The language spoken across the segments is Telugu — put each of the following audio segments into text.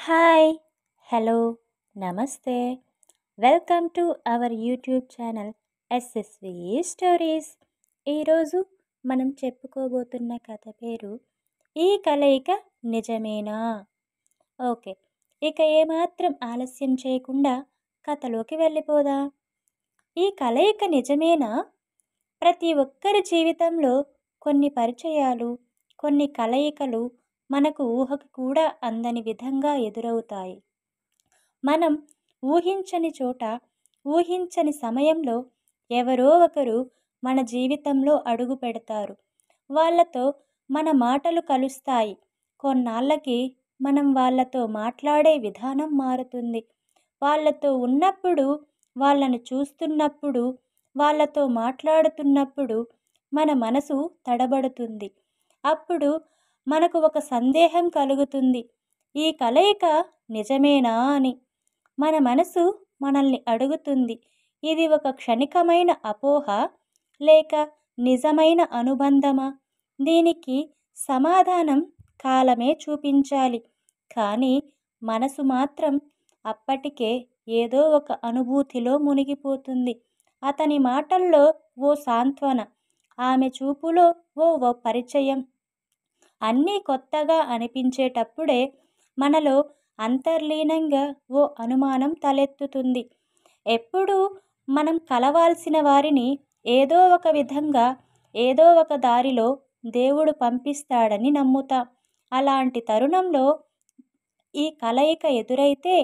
హాయ్, హలో, నమస్తే. Welcome to our YouTube channel SSV stories. ఈరోజు మనం చెప్పుకోబోతున్న కథ పేరు ఈ కలయిక నిజమేనా. ఓకే, ఇక ఏమాత్రం ఆలస్యం చేయకుండా కథలోకి వెళ్ళిపోదాం. ఈ కలయిక నిజమేనా? ప్రతి ఒక్కరి జీవితంలో కొన్ని పరిచయాలు, కొన్ని కలయికలు మనకు ఊహకు కూడా అందని విధంగా ఎదురవుతాయి. మనం ఊహించని చోట, ఊహించని సమయంలో ఎవరో ఒకరు మన జీవితంలో అడుగు పెడతారు. వాళ్ళతో మన మాటలు కలుస్తాయి. కొన్నాళ్ళకి మనం వాళ్ళతో మాట్లాడే విధానం మారుతుంది. వాళ్ళతో ఉన్నప్పుడు, వాళ్ళను చూస్తున్నప్పుడు, వాళ్ళతో మాట్లాడుతున్నప్పుడు మన మనసు తడబడుతుంది. అప్పుడు మనకు ఒక సందేహం కలుగుతుంది, ఈ కలయిక నిజమేనా అని. మన మనసు మనల్ని అడుగుతుంది, ఇది ఒక క్షణికమైన అపోహ లేక నిజమైన అనుబంధమా? దీనికి సమాధానం కాలమే చూపించాలి. కానీ మనసు మాత్రం అప్పటికే ఏదో ఒక అనుభూతిలో మునిగిపోతుంది. అతని మాటల్లో ఓ సాంత్వన, ఆమె చూపులో ఓ పరిచయం. అన్నీ కొత్తగా అనిపించేటప్పుడే మనలో అంతర్లీనంగా ఓ అనుమానం తలెత్తుతుంది. ఎప్పుడూ మనం కలవాల్సిన వారిని ఏదో ఒక విధంగా, ఏదో ఒక దారిలో దేవుడు పంపిస్తాడని నమ్ముతాం. అలాంటి తరుణంలో ఈ కలయిక ఎదురైతే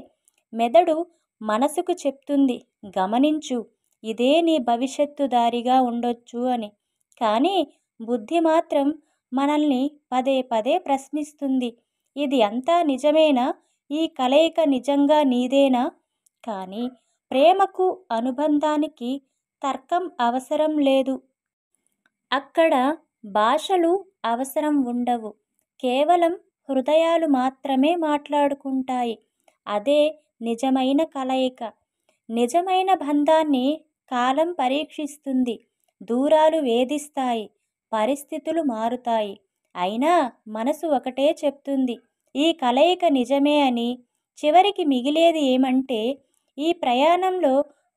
మెదడు మనసుకు చెప్తుంది, గమనించు, ఇదే నీ భవిష్యత్తు దారిగా ఉండొచ్చు అని. కానీ బుద్ధి మాత్రం మనల్ని పదే పదే ప్రశ్నిస్తుంది, ఇది అంతా నిజమేనా? ఈ కలయిక నిజంగా నీదేనా? కానీ ప్రేమకు, అనుబంధానికి తర్కం అవసరం లేదు. అక్కడ భాషలు అవసరం ఉండవు. కేవలం హృదయాలు మాత్రమే మాట్లాడుకుంటాయి. అదే నిజమైన కలయిక. నిజమైన బంధాన్ని కాలం పరీక్షిస్తుంది. దూరాలు వేధిస్తాయి, పరిస్థితులు మారుతాయి. అయినా మనసు ఒకటే చెప్తుంది, ఈ కలయిక నిజమే అని. చివరికి మిగిలేది ఏమంటే, ఈ ప్రయాణంలో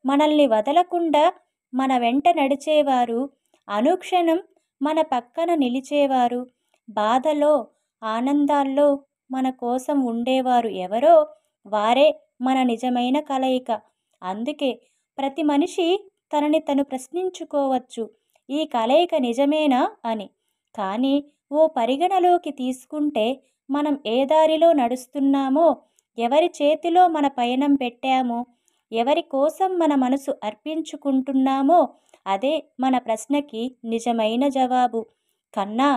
మనల్ని వదలకుండా మన వెంట నడిచేవారు, అనుక్షణం మన పక్కన నిలిచేవారు, బాధలో, ఆనందాల్లో మన కోసం ఉండేవారు ఎవరో వారే మన నిజమైన కలయిక. అందుకే ప్రతి మనిషి తనని తను ప్రశ్నించుకోవచ్చు, ఈ కలయిక నిజమేనా అని. కానీ ఓ పరిగణలోకి తీసుకుంటే, మనం ఏ దారిలో నడుస్తున్నామో, ఎవరి చేతిలో మన పయనం పెట్టామో, ఎవరి కోసం మన మనసు అర్పించుకుంటున్నామో అదే మన ప్రశ్నకి నిజమైన జవాబు. కన్నా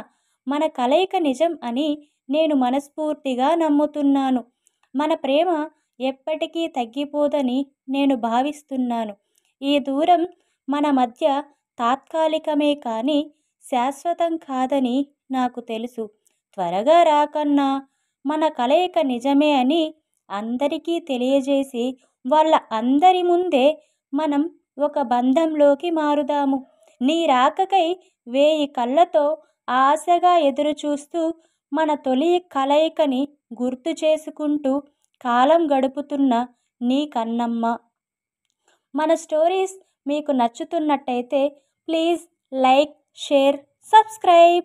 మన కలయిక నిజం అని నేను మనస్ఫూర్తిగా నమ్ముతున్నాను. మన ప్రేమ ఎప్పటికీ తగ్గిపోదని నేను భావిస్తున్నాను. ఈ దూరం మన మధ్య తాత్కాలికమే కానీ శాశ్వతం కాదని నాకు తెలుసు. త్వరగా రాకన్నా మన కలయిక నిజమే అని అందరికీ తెలియజేసి, వాళ్ళ అందరి ముందే మనం ఒక బంధంలోకి మారుదాము. నీ రాకకై 1000 కళ్ళతో ఆశగా ఎదురుచూస్తూ, మన తొలి కలయికని గుర్తు చేసుకుంటూ కాలం గడుపుతున్న నీ కన్నమ్మ. మన స్టోరీస్ మీకు నచ్చుతున్నట్టయితే ప్లీజ్ లైక్, షేర్, సబ్స్క్రైబ్.